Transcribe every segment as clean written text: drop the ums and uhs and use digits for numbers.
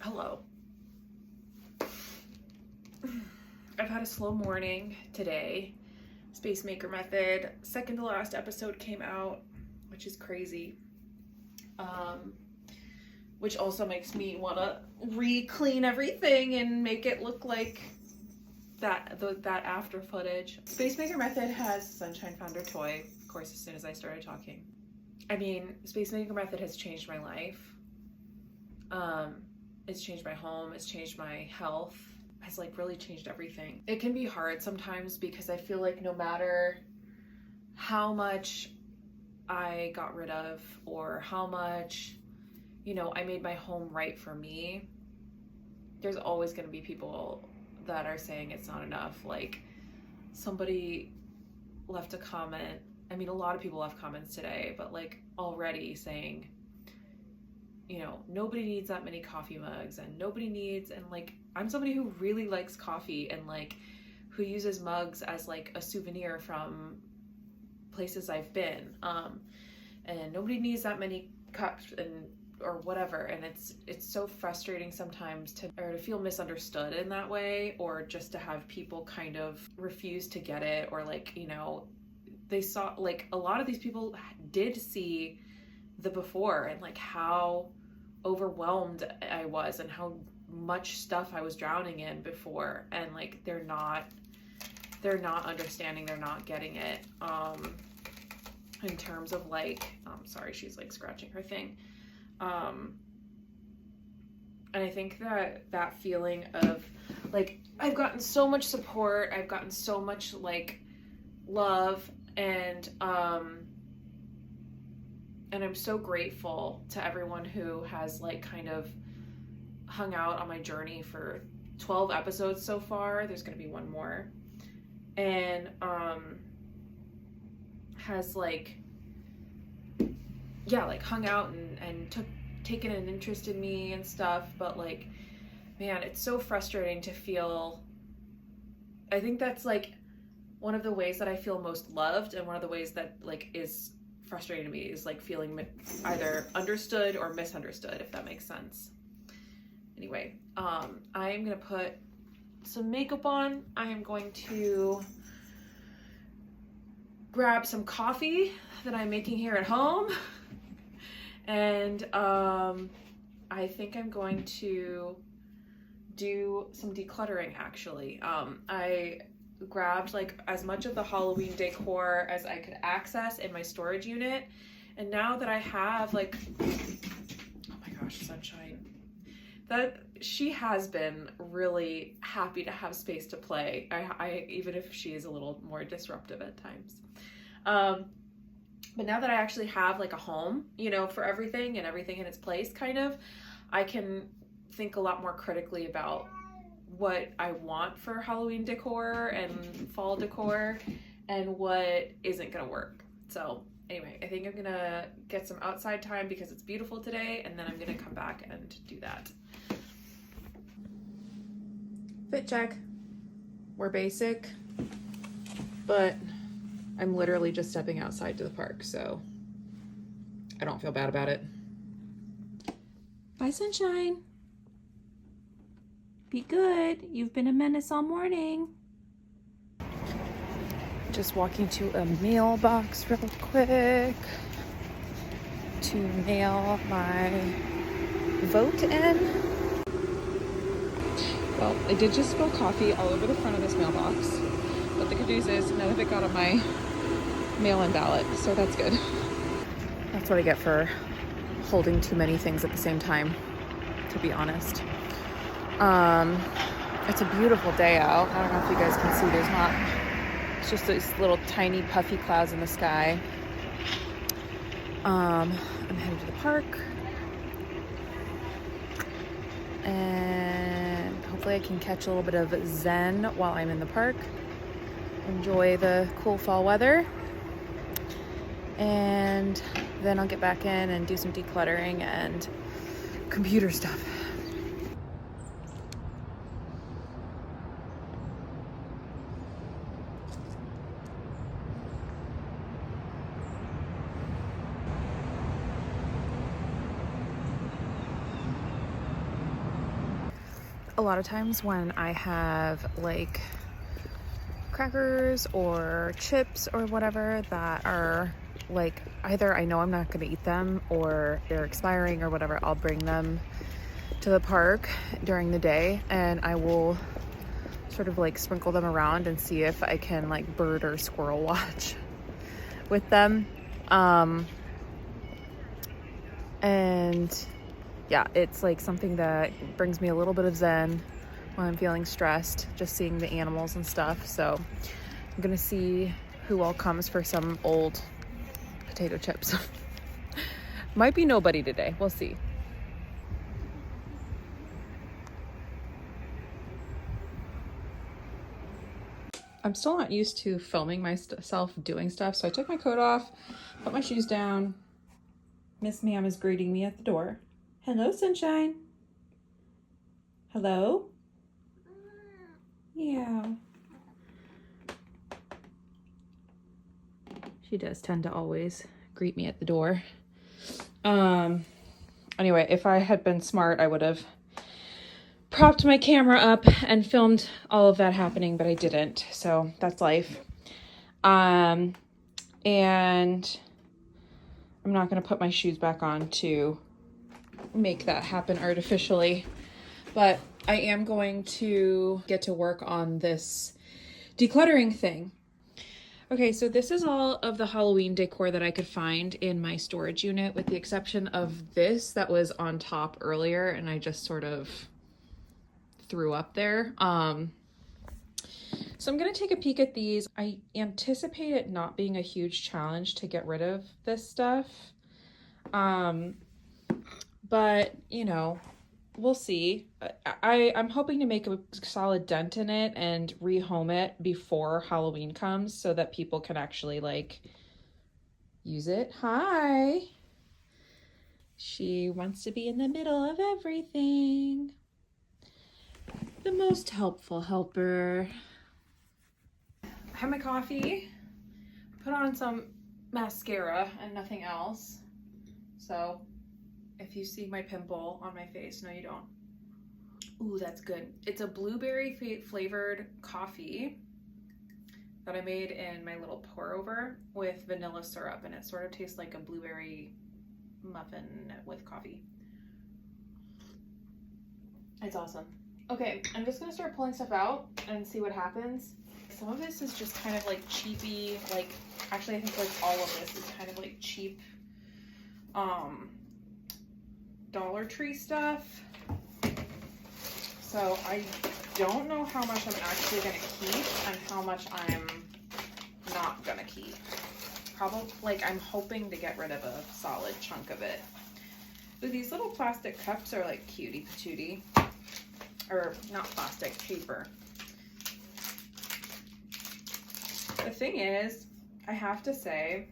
Hello. I've had a slow morning today. Space Maker Method, second to last episode came out, which is crazy. Which also makes me want to re-clean everything and make it look like that after footage. Space Maker Method has Sunshine found her toy, of course, as soon as I started talking. I mean, Space Maker Method has changed my life. It's changed my home, it's changed my health, has like really changed everything. It can be hard sometimes because I feel like no matter how much I got rid of or how much, you know, I made my home right for me, there's always going to be people that are saying it's not enough. Like somebody left a comment, I mean a lot of people left comments today, but like already saying, you know, nobody needs that many coffee mugs and nobody needs, and like I'm somebody who really likes coffee and like who uses mugs as like a souvenir from places I've been, and nobody needs that many cups and or whatever, and it's so frustrating sometimes to feel misunderstood in that way, or just to have people kind of refuse to get it, or like, you know, they saw, like a lot of these people did see the before and like how overwhelmed I was and how much stuff I was drowning in before, and like they're not understanding, they're not getting it in terms of like, sorry, she's like scratching her thing, and I think that feeling of like I've gotten so much support, I've gotten so much like love, and I'm so grateful to everyone who has like kind of hung out on my journey for 12 episodes so far. There's going to be one more. And has like, yeah, like hung out and taken an interest in me and stuff. But like, man, it's so frustrating to feel, I think that's like one of the ways that I feel most loved, and one of the ways that like is frustrating to me is like feeling either understood or misunderstood, if that makes sense. Anyway, I am gonna put some makeup on. I am going to grab some coffee that I'm making here at home, and I think I'm going to do some decluttering actually. I grabbed like as much of the Halloween decor as I could access in my storage unit, and now that I have like, oh my gosh, Sunshine, that she has been really happy to have space to play. I even if she is a little more disruptive at times, but now that I actually have like a home, you know, for everything and everything in its place, kind of, I can think a lot more critically about what I want for Halloween decor and fall decor and what isn't gonna work. So anyway, I think I'm gonna get some outside time because it's beautiful today, and then I'm gonna come back and do that. Fit check. We're basic, but I'm literally just stepping outside to the park, so I don't feel bad about it. Bye, Sunshine. Be good. You've been a menace all morning. Just walking to a mailbox real quick to mail my vote in. Well, I did just spill coffee all over the front of this mailbox, but the good news is none of it got on my mail-in ballot, so that's good. That's what I get for holding too many things at the same time, to be honest. It's a beautiful day out. I don't know if you guys can see, it's just these little tiny puffy clouds in the sky. I'm headed to the park, and hopefully I can catch a little bit of zen while I'm in the park, enjoy the cool fall weather, and then I'll get back in and do some decluttering and computer stuff. a lot of times when I have like crackers or chips or whatever that are like, either I know I'm not going to eat them or they're expiring or whatever, I'll bring them to the park during the day and I will sort of like sprinkle them around and see if I can like bird or squirrel watch with them. And yeah, it's like something that brings me a little bit of zen when I'm feeling stressed, just seeing the animals and stuff. So I'm gonna see who all comes for some old potato chips. Might be nobody today, we'll see. I'm still not used to filming myself doing stuff, so I took my coat off, put my shoes down. Miss Ma'am is greeting me at the door. Hello, sunshine. Hello? Yeah. She does tend to always greet me at the door. Anyway, if I had been smart, I would have propped my camera up and filmed all of that happening, but I didn't. So that's life. And I'm not going to put my shoes back on to make that happen artificially, but I am going to get to work on this decluttering thing. Okay, so this is all of the Halloween decor that I could find in my storage unit, with the exception of this that was on top earlier and I just sort of threw up there. So I'm going to take a peek at these. I anticipate it not being a huge challenge to get rid of this stuff. But you know, we'll see. I'm hoping to make a solid dent in it and rehome it before Halloween comes so that people can actually like use it. Hi. She wants to be in the middle of everything. The most helpful helper. I have my coffee, put on some mascara and nothing else. So if you see my pimple on my face, no you don't. Ooh, that's good. It's a blueberry flavored coffee that I made in my little pour over with vanilla syrup, and it sort of tastes like a blueberry muffin with coffee. It's awesome. Okay, I'm just gonna start pulling stuff out and see what happens. Some of this is just kind of like cheapy, like actually I think like all of this is kind of like cheap Dollar Tree stuff. So I don't know how much I'm actually gonna keep and how much I'm not gonna keep. Probably, like, I'm hoping to get rid of a solid chunk of it. Ooh, these little plastic cups are like cutie patootie. Or not plastic, paper. The thing is, I have to say,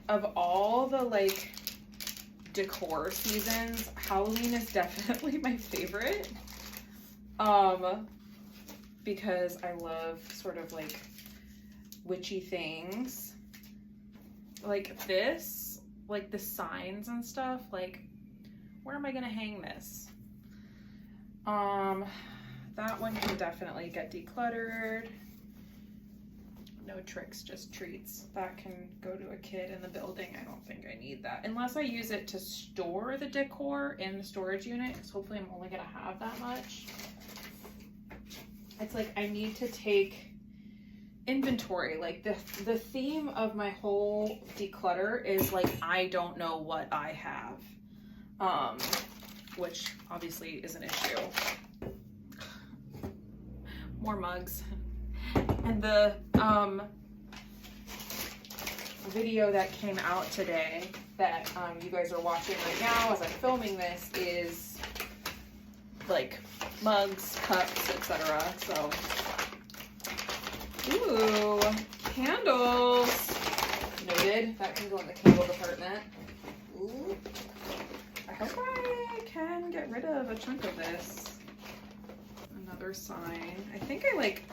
of all the like decor seasons, Halloween is definitely my favorite. Because I love sort of like witchy things. Like this, like the signs and stuff, like where am I gonna hang this? That one can definitely get decluttered. No tricks, just treats. That can go to a kid in the building. I don't think I need that. Unless I use it to store the decor in the storage unit, because hopefully I'm only gonna have that much. It's like I need to take inventory. Like the theme of my whole declutter is like, I don't know what I have. Which obviously is an issue. More mugs. And the video that came out today that you guys are watching right now as I'm filming this is like mugs, cups, etc. So, ooh, candles. Noted. That can go in the candle department. Ooh. I hope I can get rid of a chunk of this. Another sign. I think I like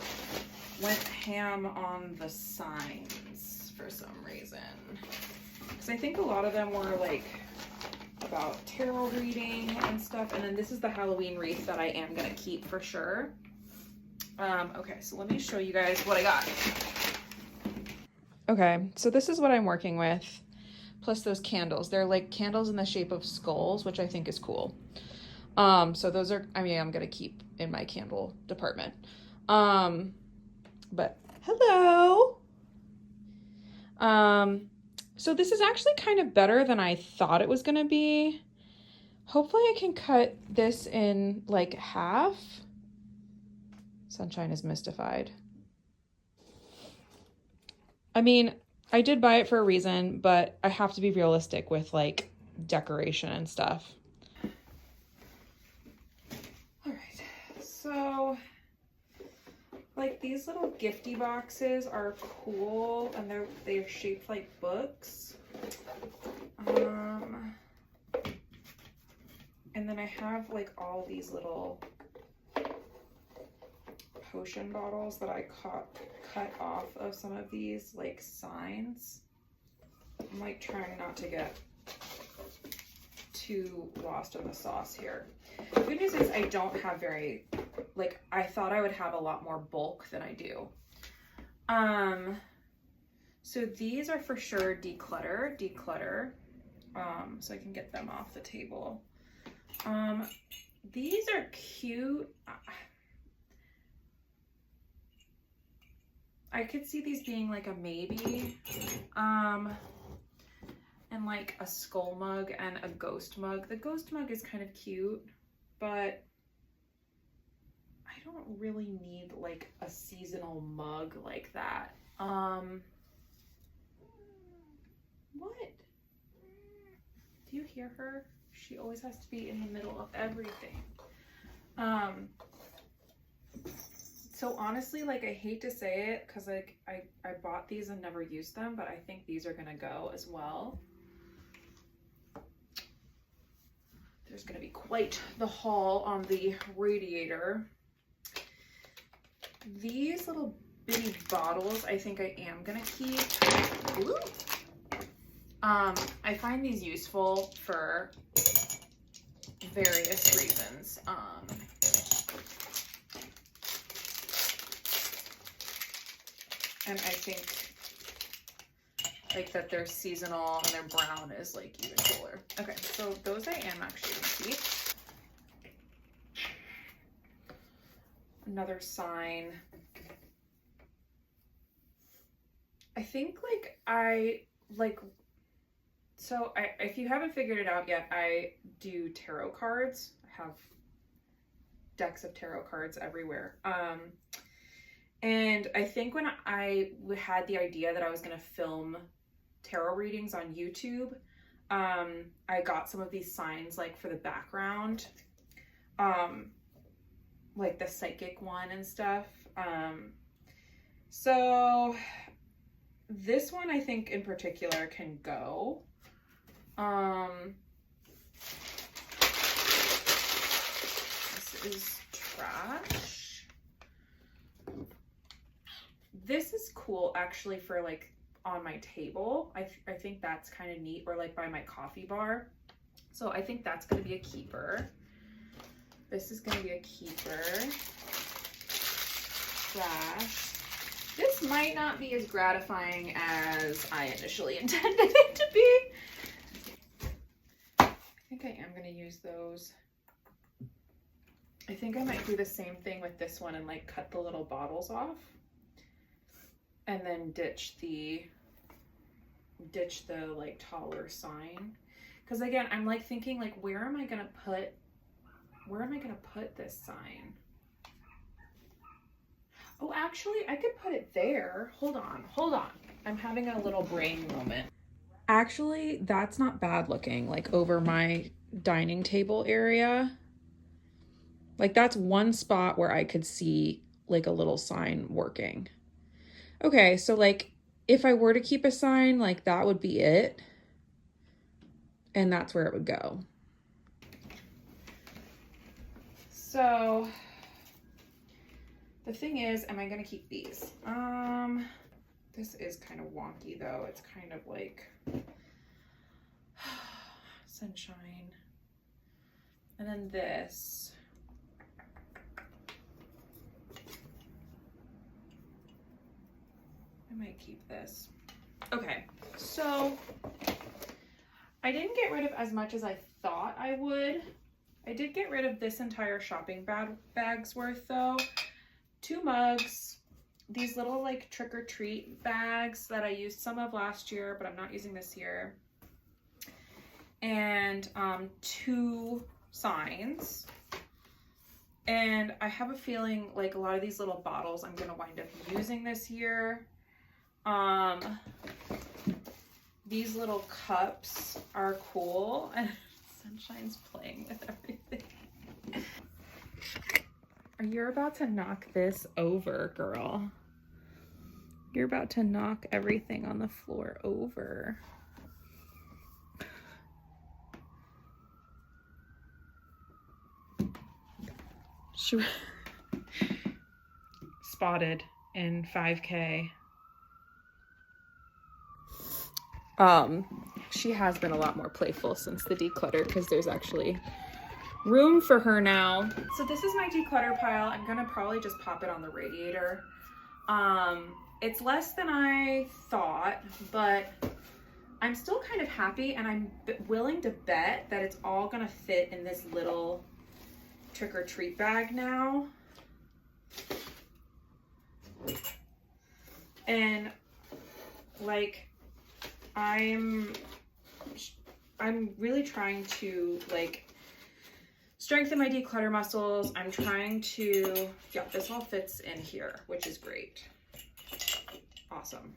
went ham on the signs for some reason. Because I think a lot of them were like about tarot reading and stuff. And then this is the Halloween wreath that I am gonna keep for sure. Okay, so let me show you guys what I got. Okay, so this is what I'm working with, plus those candles. They're like candles in the shape of skulls, which I think is cool. So those are, I mean, I'm gonna keep in my candle department. But hello. So this is actually kind of better than I thought it was gonna be. Hopefully I can cut this in like half. Sunshine is mystified. I mean, I did buy it for a reason, but I have to be realistic with like decoration and stuff. All right, so like these little gifty boxes are cool, and they're shaped like books. And then I have like all these little potion bottles that I cut off of some of these like signs. I'm like trying not to get too lost in the sauce here. The good news is I don't have very, like, I thought I would have a lot more bulk than I do. So these are for sure declutter. So I can get them off the table. These are cute. I could see these being like a maybe. And like a skull mug and a ghost mug. The ghost mug is kind of cute, but I don't really need like a seasonal mug like that. What? Do you hear her? She always has to be in the middle of everything. So honestly, like, I hate to say it because like I bought these and never used them, but I think these are gonna go as well. There's gonna be quite the haul on the Radiator. These little bitty bottles, I think I am gonna keep. Ooh. I find these useful for various reasons. And I think like that they're seasonal and their brown is like even cooler. Okay, so those I am actually gonna keep. Another sign. I think so if you haven't figured it out yet, I do tarot cards. I have decks of tarot cards everywhere. And I think when I had the idea that I was going to film tarot readings on YouTube, I got some of these signs like for the background, like the psychic one and stuff. So this one I think in particular can go. This is trash. This is cool actually for like on my table. I think that's kind of neat, or like by my coffee bar. So I think that's going to be a keeper. This is going to be a keeper. Trash. This might not be as gratifying as I initially intended it to be. I think I am going to use those. I think I might do the same thing with this one and like cut the little bottles off. And then ditch the like taller sign. Because again, I'm like thinking like, where am I gonna put this sign? Oh, actually I could put it there. Hold on. I'm having a little brain moment. Actually, that's not bad looking, like over my dining table area. Like that's one spot where I could see like a little sign working. Okay, so like if I were to keep a sign, like that would be it. And that's where it would go. So the thing is, am I gonna keep these? This is kind of wonky though. It's kind of like, Sunshine. And then this. I might keep this. Okay, so I didn't get rid of as much as I thought I would. I did get rid of this entire shopping bag's worth though. 2 mugs, these little like trick or treat bags that I used some of last year, but I'm not using this year. And 2 signs. And I have a feeling like a lot of these little bottles I'm gonna wind up using this year. These little cups are cool, and Sunshine's playing with everything. You're about to knock this over, girl. You're about to knock everything on the floor over. Spotted in 5K. She has been a lot more playful since the declutter because there's actually room for her now. So this is my declutter pile. I'm gonna probably just pop it on the radiator. It's less than I thought, but I'm still kind of happy, and I'm willing to bet that it's all gonna fit in this little trick-or-treat bag now. And like, I'm really trying to like strengthen my declutter muscles. I'm trying to, yeah, this all fits in here, which is great. Awesome.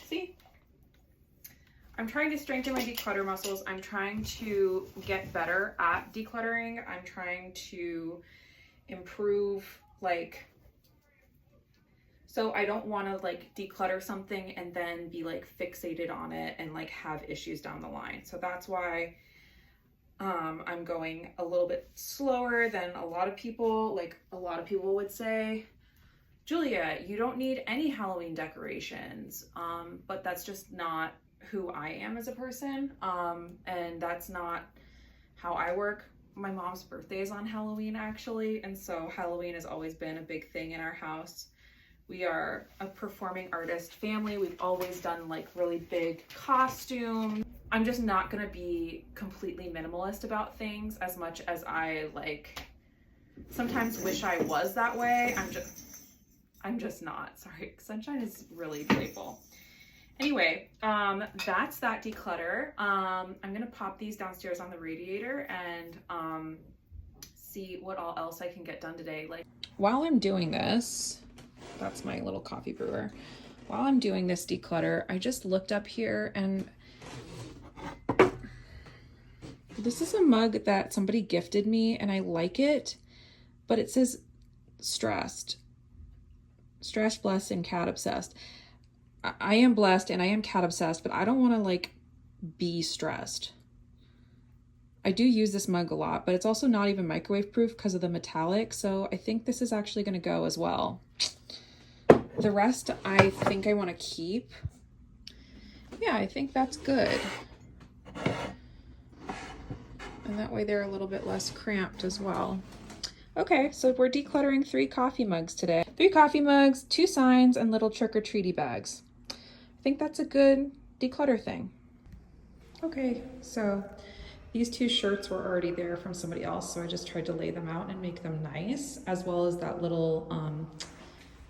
See? I'm trying to strengthen my declutter muscles. I'm trying to get better at decluttering. I'm trying to improve, like, so I don't want to like declutter something and then be like fixated on it and like have issues down the line. So that's why I'm going a little bit slower than a lot of people. Like, a lot of people would say, Julia, you don't need any Halloween decorations. But that's just not who I am as a person. And that's not how I work. My mom's birthday is on Halloween actually. And so Halloween has always been a big thing in our house. We are a performing artist family. We've always done like really big costumes. I'm just not gonna be completely minimalist about things as much as I like sometimes wish I was that way. I'm just not. Sorry, Sunshine is really playful. Anyway, that's that declutter. I'm gonna pop these downstairs on the radiator and see what all else I can get done today. Like, while I'm doing this, that's my little coffee brewer. While I'm doing this declutter, I just looked up here, and this is a mug that somebody gifted me and I like it, but it says stressed, blessed, and cat obsessed. I am blessed and I am cat obsessed, but I don't want to like be stressed. I do use this mug a lot, but it's also not even microwave proof because of the metallic. So I think this is actually going to go as well. The rest I think I want to keep. Yeah, I think that's good. And that way they're a little bit less cramped as well. Okay, so we're decluttering 3 coffee mugs today. 3 coffee mugs, 2 signs, and little trick-or-treaty bags. I think that's a good declutter thing. Okay, so these 2 shirts were already there from somebody else, so I just tried to lay them out and make them nice, as well as that little,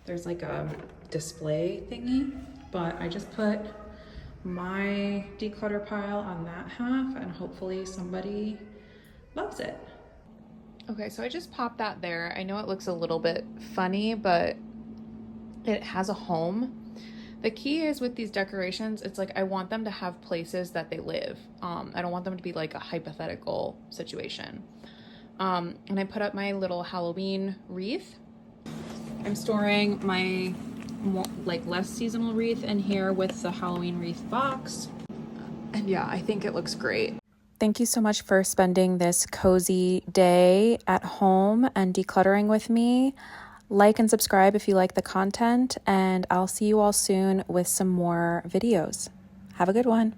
there's like a display thingy, but I just put my declutter pile on that half, and hopefully somebody loves it. Okay, so I just popped that there. I know it looks a little bit funny, but it has a home. The key is with these decorations, it's like I want them to have places that they live. I don't want them to be like a hypothetical situation. And I put up my little Halloween wreath. I'm storing my like less seasonal wreath in here with the Halloween wreath box. And yeah, I think it looks great. Thank you so much for spending this cozy day at home and decluttering with me. Like and subscribe if you like the content, and I'll see you all soon with some more videos. Have a good one.